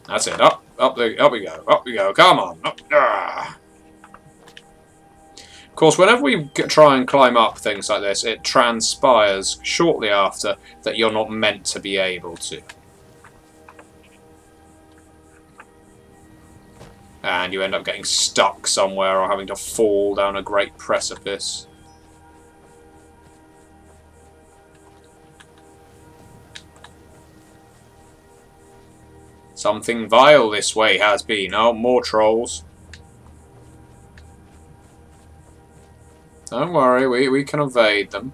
That's it. Up we go. Up we go. Come on. Up. Ah. Of course, whenever we try and climb up things like this, it transpires shortly after that you're not meant to be able to. And you end up getting stuck somewhere or having to fall down a great precipice. Something vile this way has been. Oh, more trolls. Don't worry, we can evade them.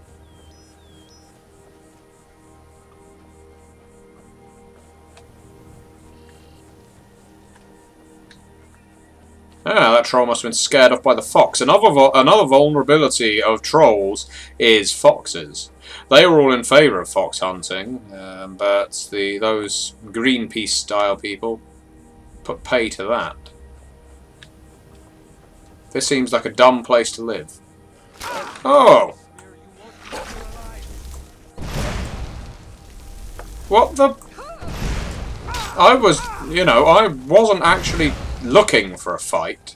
Ah, that troll must have been scared off by the fox. Another vulnerability of trolls is foxes. They were all in favour of fox hunting, but those Greenpeace-style people put pay to that. This seems like a dumb place to live. Oh! What the... I wasn't actually looking for a fight.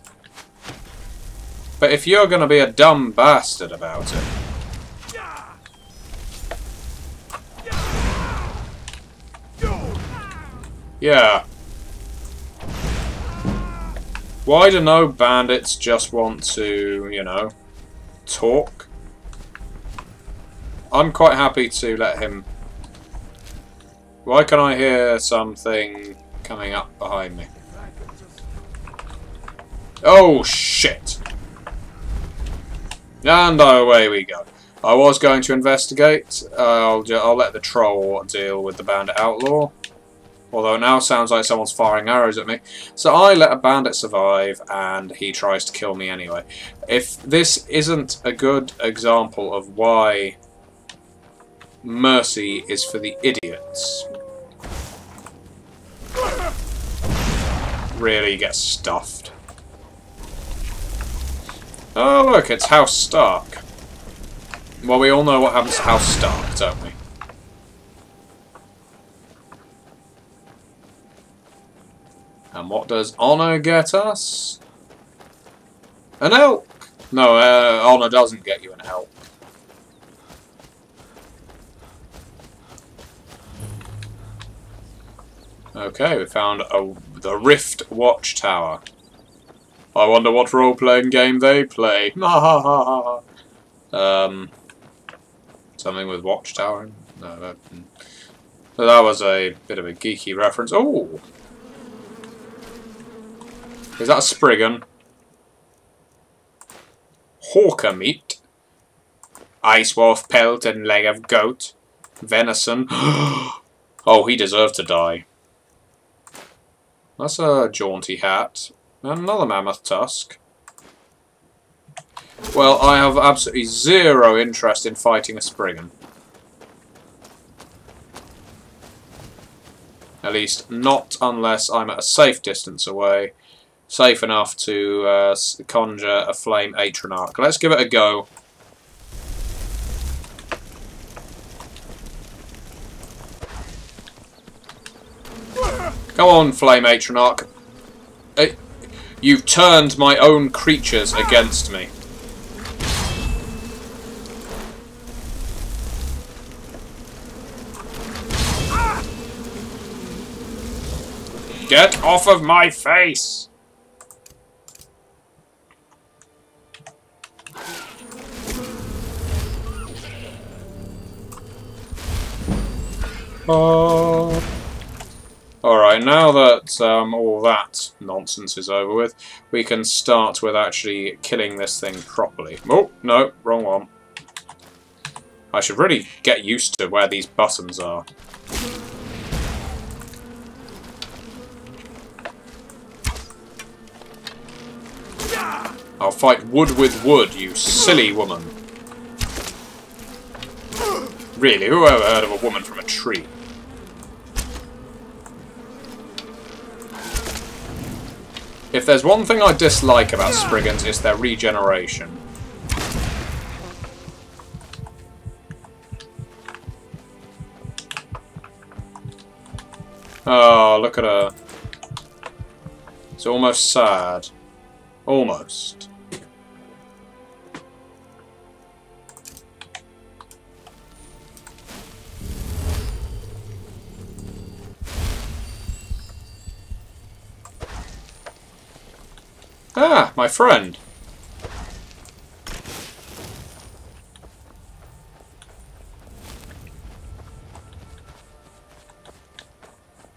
But if you're going to be a dumb bastard about it... Yeah. Why do no bandits just want to, talk? I'm quite happy to let him... Why can I hear something coming up behind me? Oh, shit! And away we go. I was going to investigate. I'll let the troll deal with the bandit outlaw. Although it now sounds like someone's firing arrows at me. So I let a bandit survive, and he tries to kill me anyway. If this isn't a good example of why mercy is for the idiots. Really get stuffed. Oh look, it's House Stark. Well, we all know what happens to House Stark, don't we? And what does honour get us? An elk! No, honour doesn't get you an elk. Okay, we found the Rift Watchtower. I wonder what role-playing game they play. Something with Watchtower? No, that was a bit of a geeky reference. Oh! Is that a Spriggan? Hawker meat. Ice wolf pelt and leg of goat. Venison. Oh, he deserved to die. That's a jaunty hat. And another mammoth tusk. Well, I have absolutely zero interest in fighting a Spriggan. At least not unless I'm at a safe distance away. Safe enough to conjure a flame atronach. Let's give it a go. Come on, flame atronach. You've turned my own creatures against me. Get off of my face! Alright, now that all that nonsense is over with, we can start with actually killing this thing properly. Oh, no, wrong one. I should really get used to where these buttons are. I'll fight wood with wood, you silly woman. Really, who ever heard of a woman from a tree? If there's one thing I dislike about Spriggans, it's their regeneration. Oh, look at her. It's almost sad. Almost. Ah, my friend.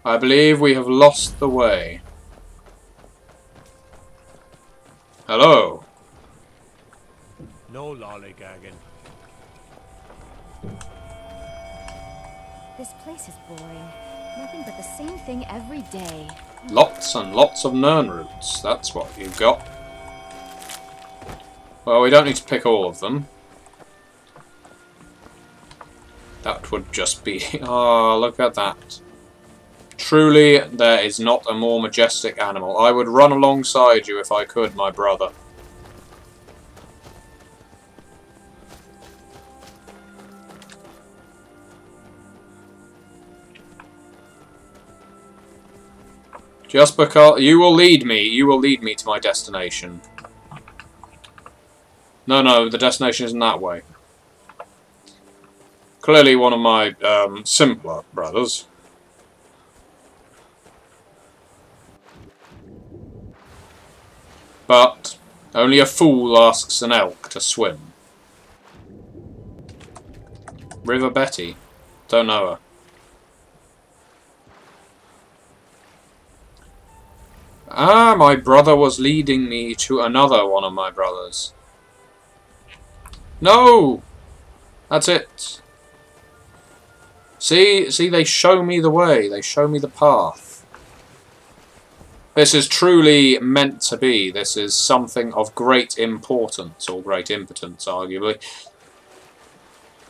I believe we have lost the way. Hello. No lollygagging. This place is boring. Nothing but the same thing every day. Lots and lots of Nern roots. That's what you've got. Well, we don't need to pick all of them. That would just be... Oh, look at that. Truly, there is not a more majestic animal. I would run alongside you if I could, my brother. Just because... You will lead me to my destination. No, the destination isn't that way. Clearly one of my simpler brothers. But only a fool asks an elk to swim. River Betty. Don't know her. Ah, my brother was leading me to another one of my brothers. No! That's it. See, they show me the way. They show me the path. This is truly meant to be. This is something of great importance, or great impotence, arguably.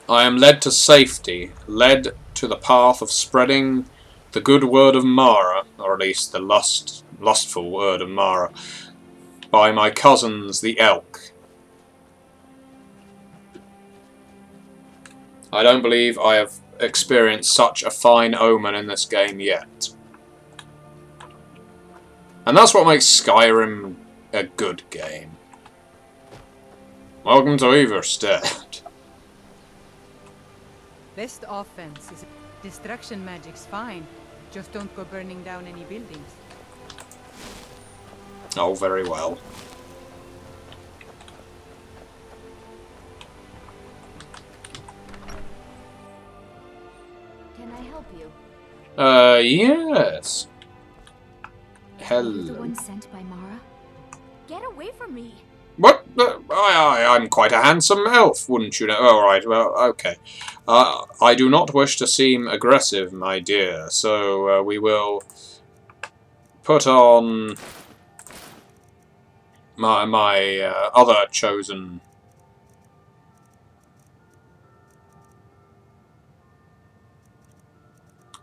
I am led to safety, led to the path of spreading the good word of Mara, or at least the lustful word of Mara, by my cousins, the elk. I don't believe I have experienced such a fine omen in this game yet. And that's what makes Skyrim a good game. Welcome to Everstead. Best offense is destruction magic's fine. Just don't go burning down any buildings. Oh, very well. Can I help you? Yes. Are you the Hello. one sent by Mara? Get away from me! What? I'm quite a handsome elf, wouldn't you know? Oh, right, well, okay. I do not wish to seem aggressive, my dear, so we will put on my other chosen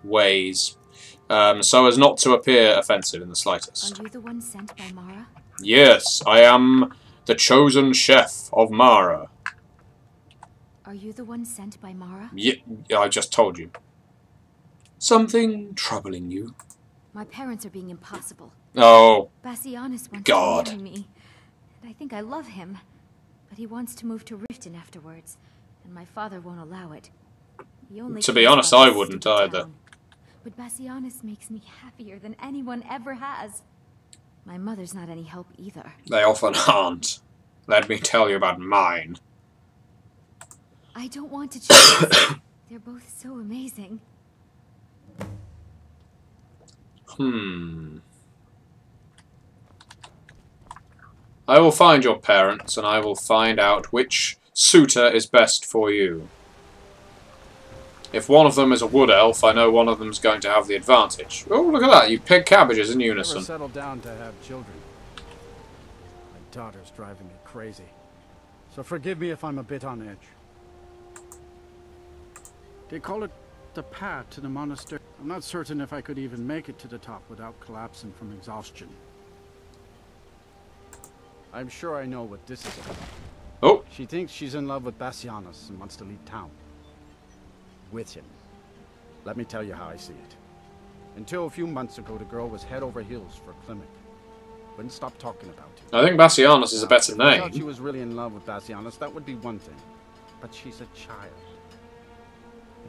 ways, so as not to appear offensive in the slightest. Are you the one sent by Mara? Yes, I am the chosen chef of Mara. Are you the one sent by Mara? Yeah, I just told you. Something troubling you? My parents are being impossible. Oh, Bassianus wants God. to marry me, and I think I love him. But he wants to move to Riften afterwards, and my father won't allow it. He only To be cares honest, about I his wouldn't stupid either. town. But Bassianus makes me happier than anyone ever has. My mother's not any help either. They often aren't. Let me tell you about mine. I don't want to choose. They're both so amazing. I will find your parents, and I will find out which suitor is best for you. If one of them is a wood elf, I know one of them is going to have the advantage. Oh, look at that! You pick cabbages in unison. Never settled down to have children. My daughter's driving me crazy. So forgive me if I'm a bit on edge. They call it the path to the monastery. I'm not certain if I could even make it to the top without collapsing from exhaustion. I'm sure I know what this is about. Oh, She thinks she's in love with Bassianus and wants to leave town. With him. Let me tell you how I see it. Until a few months ago, the girl was head over heels for Klimek. Wouldn't stop talking about you. I think Bassianus is a better If I thought she name. was really in love with Bassianus, that would be one thing. But she's a child.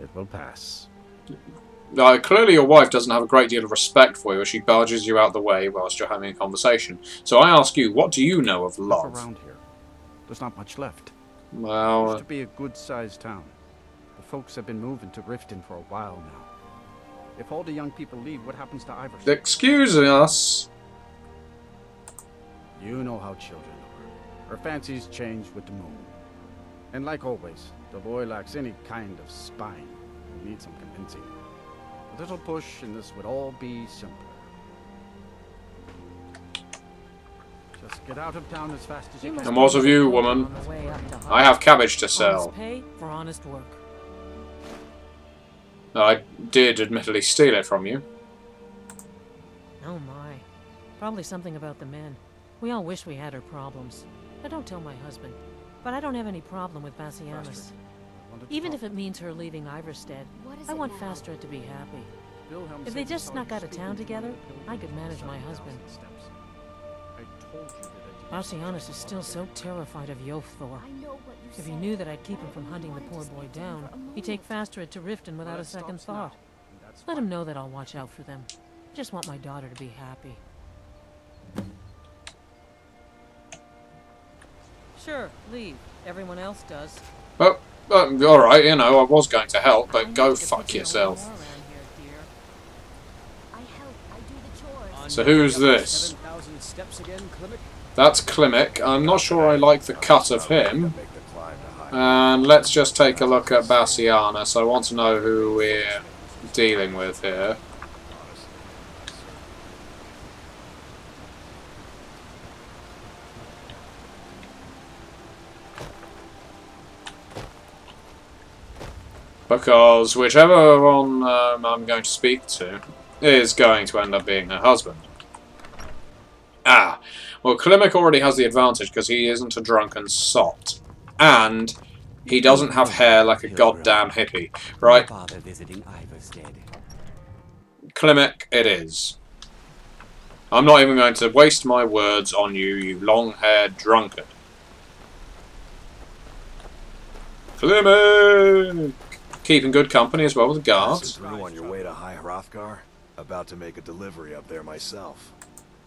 It will pass. Clearly your wife doesn't have a great deal of respect for you as she barges you out the way whilst you're having a conversation. So I ask you, what do you know of Look love? around here. There's not much left. It Well, used to be a good-sized town. The folks have been moving to Riften for a while now. If all the young people leave, what happens to Iverson? excuse us. You know how children are. Her fancies change with the moon. And like always, the boy lacks any kind of spine. He needs some convincing. A little push and this would all be simpler. Just get out of town as fast as you can. And what of you, woman? I have cabbage to sell. Honest pay for honest work. I did admittedly steal it from you. Oh my. Probably something about the men. We all wish we had her problems. I don't tell my husband, but I don't have any problem with Bassianus. Even if it means her leaving Iverstead, What is I it want now? Fastra to be happy. Wilhelm If said they he just saw snuck you out of town speaking together, with the I could pilgrim manage my 7,000 husband. steps. I told you that Bassianus is still so terrified of Yofthor. I know what you If said. he knew that I'd keep him from hunting the poor boy down, he'd take Fastra to Riften without a second thought. Let him know that I'll watch out for them. I just want my daughter to be happy. Sure, leave. Everyone else does. Well, alright, you know, I was going to help, but go fuck yourself. I help. I do the chores. So who's this? That's Klimek. I'm not sure I like the cut of him. And let's just take a look at Bassianus. I want to know who we're dealing with here. Because whichever one I'm going to speak to is going to end up being her husband. Ah, well, Klimek already has the advantage because he isn't a drunken sot. And he doesn't have hair like a goddamn hippie, right? Father visiting Iverstead. Klimek, it is. I'm not even going to waste my words on you, you long-haired drunkard. Klimek! Keeping good company as well with the guards. Through on your way to High Hrothgar? About to make a delivery up there myself.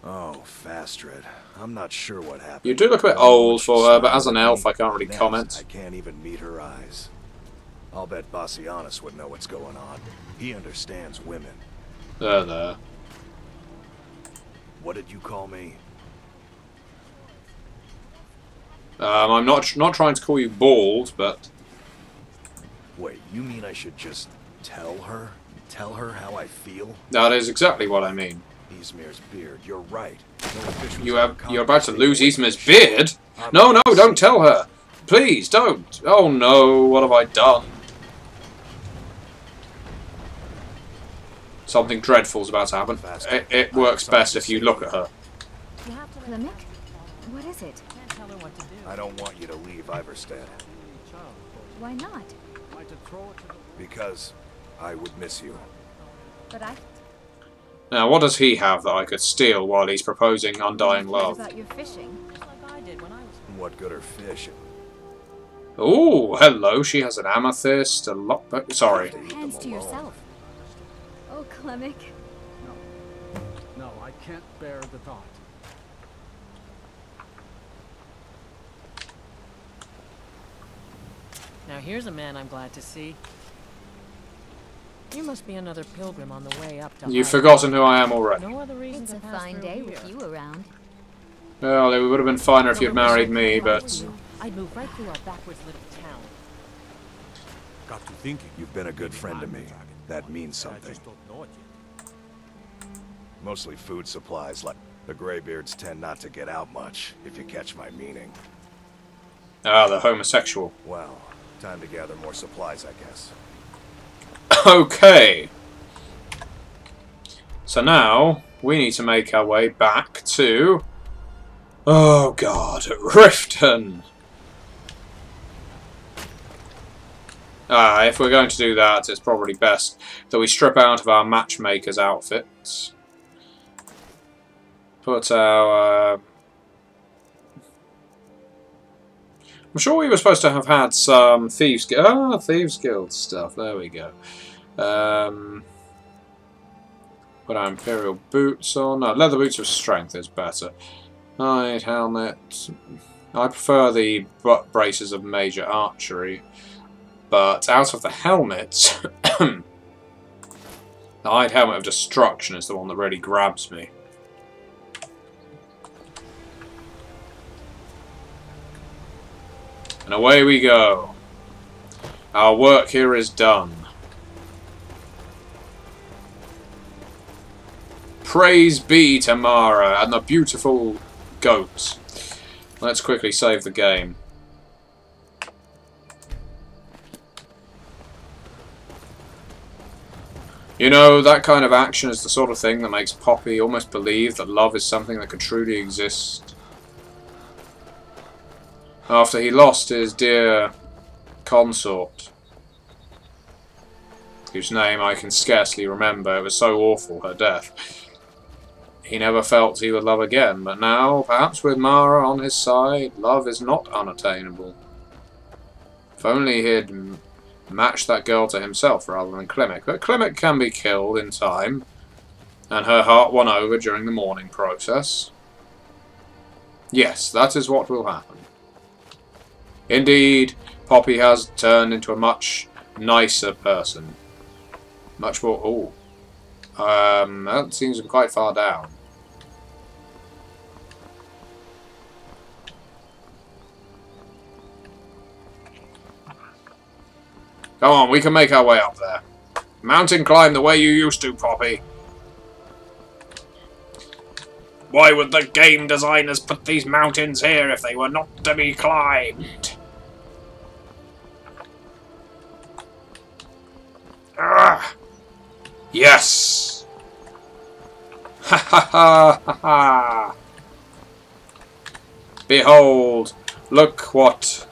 Oh, Fastred. I'm not sure what happened. You do look a bit old for her, but as an elf I can't really comment. I can't even meet her eyes. I'll bet Bassianus would know what's going on. He understands women. There. What did you call me? I'm not trying to call you bald, but Wait, you mean I should just tell her? Tell her how I feel? that is exactly what I mean. Izmir's beard, you're right. No officials You're about to lose Izmir's beard? No, don't tell her. Please, don't. Oh no, what have I done? Something dreadful's about to happen. It works best if you look at her. You have to Klimek? What is it? can't tell her what to do. I don't want you to leave Iverstead. Why not? Because I would miss you. But I Now, what does he have that I could steal while he's proposing undying heard love? about your fishing. Just like I did when I was... What good are fish? Ooh, hello, she has an amethyst, a lockpick. Sorry. Hands to yourself. Oh, Klimek. No, I can't bear the thought. Now here's a man I'm glad to see. You must be another pilgrim on the way up to You've High- forgotten who I am already. No other reason It's to a pass fine through day here. with you around. Well, it would have been finer if you'd married me, but... I'd move right through our backwards little town. Got to thinking. You've been a good friend to me. That means something. don't know it yet. Mostly food supplies, like the Greybeards tend not to get out much, if you catch my meaning. Ah, the homosexual. Well, time to gather more supplies, I guess. Okay. So now, we need to make our way back to... Oh god, Riften! If we're going to do that, it's probably best that we strip out of our matchmaker's outfits. put our... I'm sure we were supposed to have had some Thieves Guild stuff. There we go. Put our Imperial boots on. No, leather boots with strength is better. Hide helmet. I prefer the butt braces of major archery. But out of the helmets, the hide helmet of destruction is the one that really grabs me. And away we go. Our work here is done. Praise be to Mara and the beautiful goat. Let's quickly save the game. You know, that kind of action is the sort of thing that makes Poppy almost believe that love is something that could truly exist. After he lost his dear consort, whose name I can scarcely remember, it was so awful, her death. He never felt he would love again, but now, perhaps with Mara on his side, love is not unattainable. If only he'd matched that girl to himself rather than Klimek. But Klimek can be killed in time, and her heart won over during the mourning process. Yes, that is what will happen. Indeed, Poppy has turned into a much nicer person. Much more... Oh. That seems to be quite far down. Come on, we can make our way up there. Mountain climb the way you used to, Poppy. Why would the game designers put these mountains here if they were not to be climbed? Ah! Yes! Ha ha ha ha ha! Behold, look what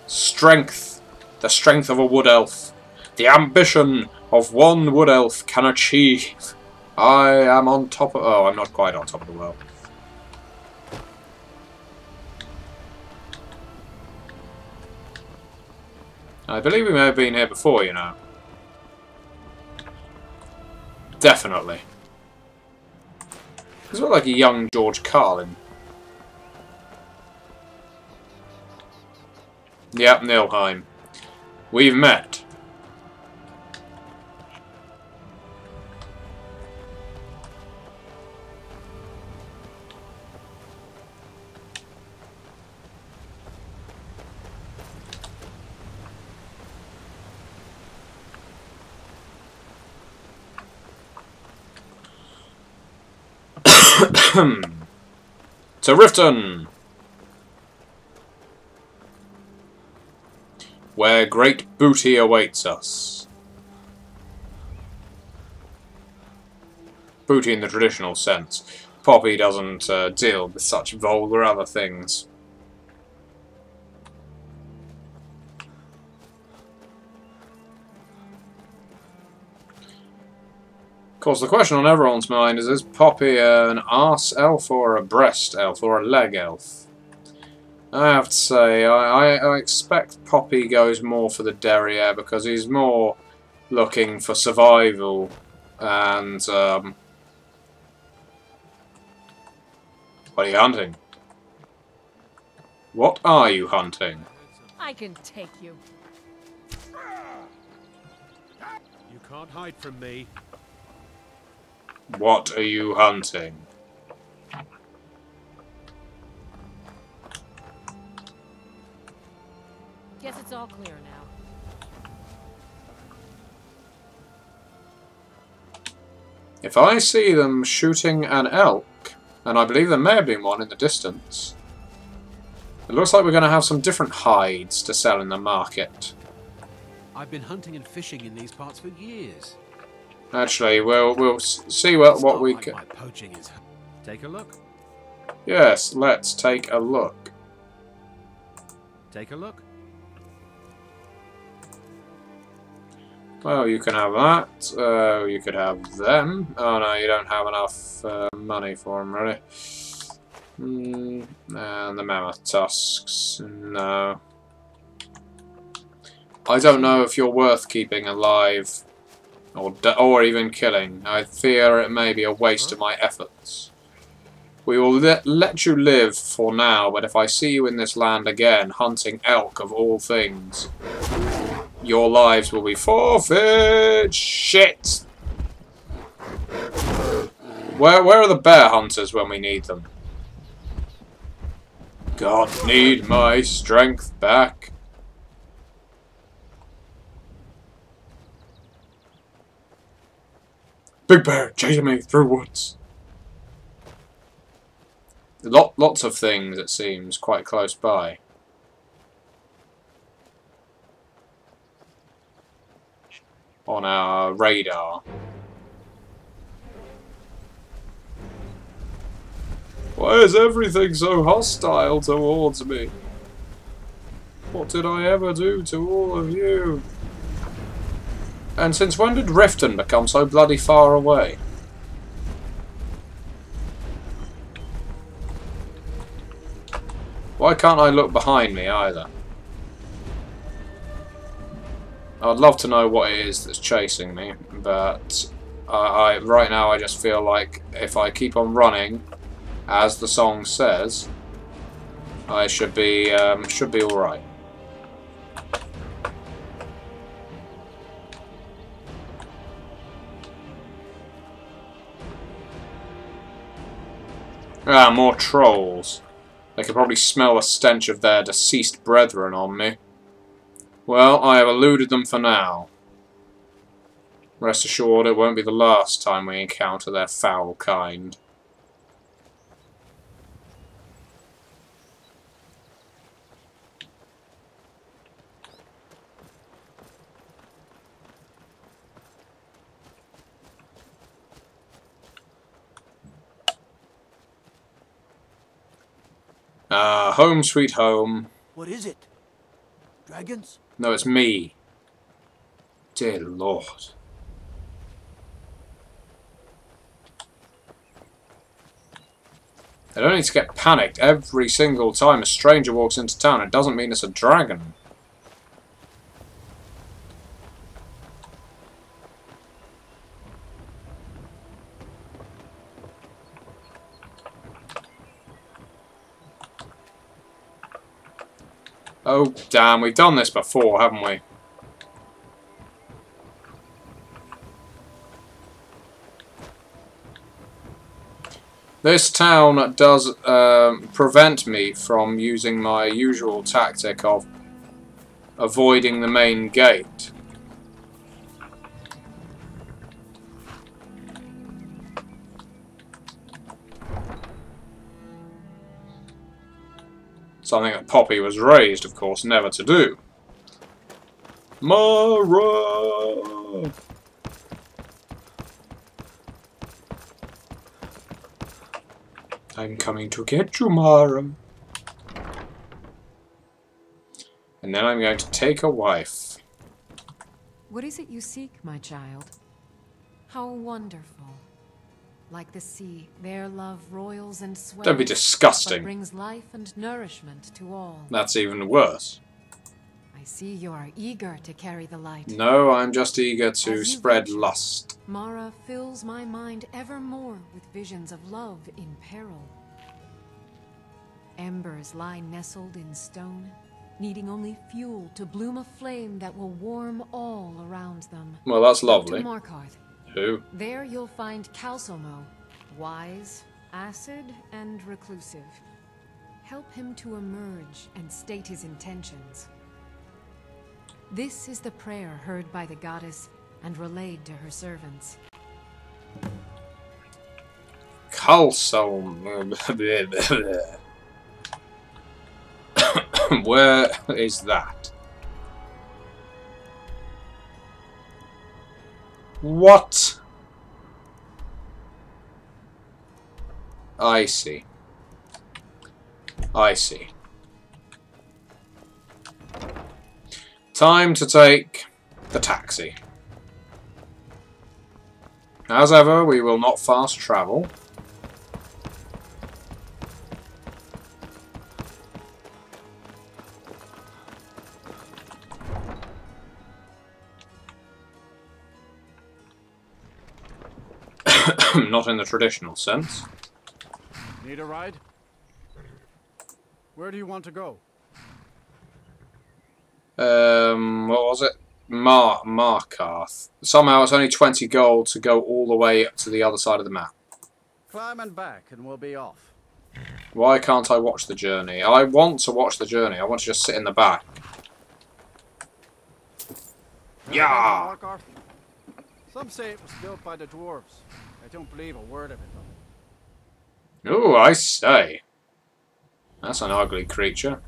strength, the strength of a wood elf, the ambition of one wood elf can achieve. I am on top of... Oh, I'm not quite on top of the world. I believe we may have been here before, you know. Definitely. This looks like a young George Carlin. Yep, Nilheim. We've met. To Riften, where great booty awaits us. Booty in the traditional sense. Poppy doesn't deal with such vulgar other things. Of course, the question on everyone's mind is Poppy an arse elf or a breast elf or a leg elf? I have to say, I expect Poppy goes more for the derriere because he's more looking for survival and, what are you hunting? What are you hunting? I can take you. You can't hide from me. What are you hunting? Guess it's all clear now. If I see them shooting an elk, and I believe there may have been one in the distance, it looks like we're going to have some different hides to sell in the market. I've been hunting and fishing in these parts for years. Actually, we'll see what we can... My poaching is... Take a look. Yes, let's take a look. Take a look. Well, you can have that. You could have them. Oh no, you don't have enough money for them, really. And the mammoth tusks. No. I don't know if you're worth keeping alive or even killing. I fear it may be a waste of my efforts. We will let you live for now, but if I see you in this land again, hunting elk of all things, your lives will be forfeit. Shit! Where are the bear hunters when we need them? God, need my strength back. Big bear chasing me through woods. Lots of things, it seems, quite close by. On our radar. Why is everything so hostile towards me? What did I ever do to all of you? And since when did Riften become so bloody far away? Why can't I look behind me either? I'd love to know what it is that's chasing me, but right now I just feel like if I keep on running, as the song says, I should be all right. Ah, more trolls. They could probably smell the stench of their deceased brethren on me. Well, I have eluded them for now. Rest assured, it won't be the last time we encounter their foul kind. Home sweet home. What is it? Dragons? No, it's me. Dear Lord. I don't need to get panicked every single time a stranger walks into town. It doesn't mean it's a dragon. Oh, damn, we've done this before, haven't we? This town does prevent me from using my usual tactic of avoiding the main gate. Something that Poppy was raised, of course, never to do. Mara! I'm coming to get you, Mara. And then I'm going to take a wife. What is it you seek, my child? How wonderful. Like the sea, their love roils and swells. Don't be disgusting. But brings life and nourishment to all. That's even worse. I see you are eager to carry the light. No, I'm just eager to spread lust. Mara fills my mind ever more with visions of love in peril. Embers lie nestled in stone, needing only fuel to bloom a flame that will warm all around them. Well, that's lovely. To Markarth. Who? There you'll find Calsomo, wise, acid, and reclusive. Help him to emerge and state his intentions. This is the prayer heard by the goddess and relayed to her servants. Calsom. Where is that? What? I see. I see. Time to take the taxi. As ever, we will not fast travel. Not in the traditional sense. Need a ride? Where do you want to go? What was it? Markarth. Somehow it's only 20 gold to go all the way to the other side of the map. Climb and back and we'll be off. Why can't I watch the journey? I want to watch the journey. I want to just sit in the back. Yeah! Some say it was built by the dwarves. I don't believe a word of it, though. Oh, I say. That's an ugly creature.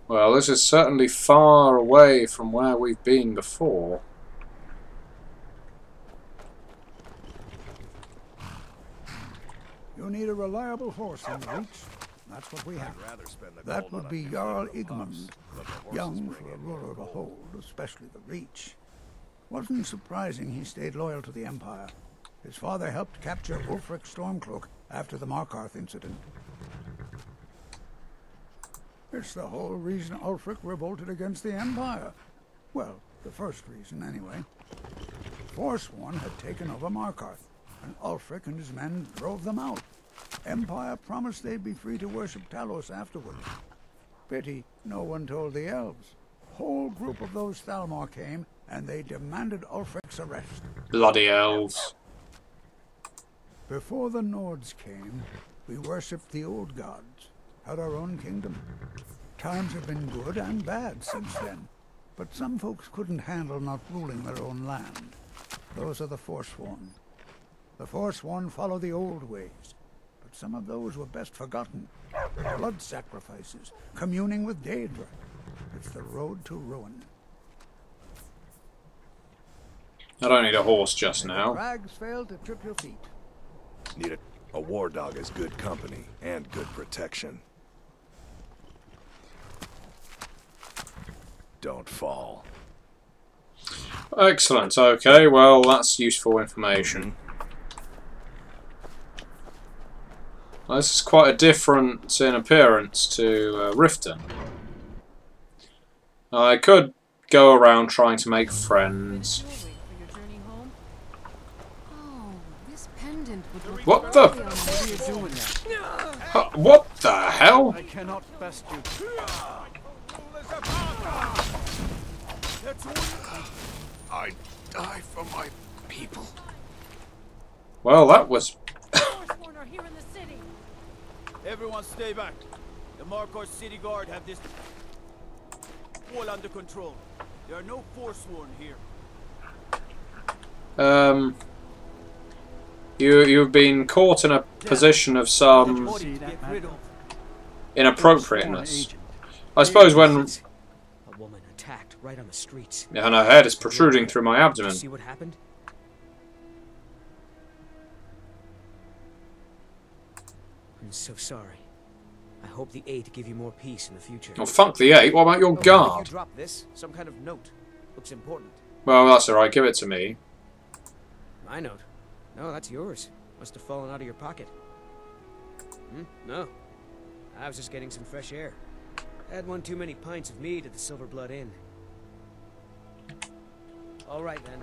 Well, this is certainly far away from where we've been before. You need a reliable horse in the Reach. That's what we have. That would be Jarl Igmund. Young for a ruler to hold, especially the Reach. Wasn't surprising he stayed loyal to the Empire. His father helped capture Ulfric Stormcloak after the Markarth incident. It's the whole reason Ulfric revolted against the Empire. Well, the first reason, anyway. Forsworn had taken over Markarth, and Ulfric and his men drove them out. Empire promised they'd be free to worship Talos afterwards. Pity no one told the elves. Whole group of those Thalmor came, and they demanded Ulfric's arrest. Bloody elves. Before the Nords came, we worshipped the old gods, had our own kingdom. Times have been good and bad since then, but some folks couldn't handle not ruling their own land. Those are the Forsworn. The Forsworn follow the old ways, but some of those were best forgotten. Blood sacrifices, communing with Daedra. It's the road to ruin. I don't need a horse just now. Crags fail to trip your feet. Need a war dog is good company and good protection. Don't fall. Excellent. Okay, well, that's useful information. Well, this is quite a difference in appearance to Riften. I could go around trying to make friends. Oh, this pendant would look What the? What are you doing there? What the hell? I cannot best you. I die for my people. Well, that was... Forsworn are here in the city. Everyone stay back. The Markarth City Guard have this all under control. There are no Forsworn here. You've been caught in a position of some inappropriateness. I suppose when... A woman attacked right on the streets. And her head is protruding through my abdomen. See what happened? I'm so sorry. I hope the 8 give you more peace in the future. Oh, fuck the 8. What about your You guard? drop this? Some kind of note. Looks important. Well, that's alright. Give it to me. My note? No, that's yours. Must have fallen out of your pocket. No. I was just getting some fresh air. Had one too many pints of mead at the Silver Blood Inn. All right, then.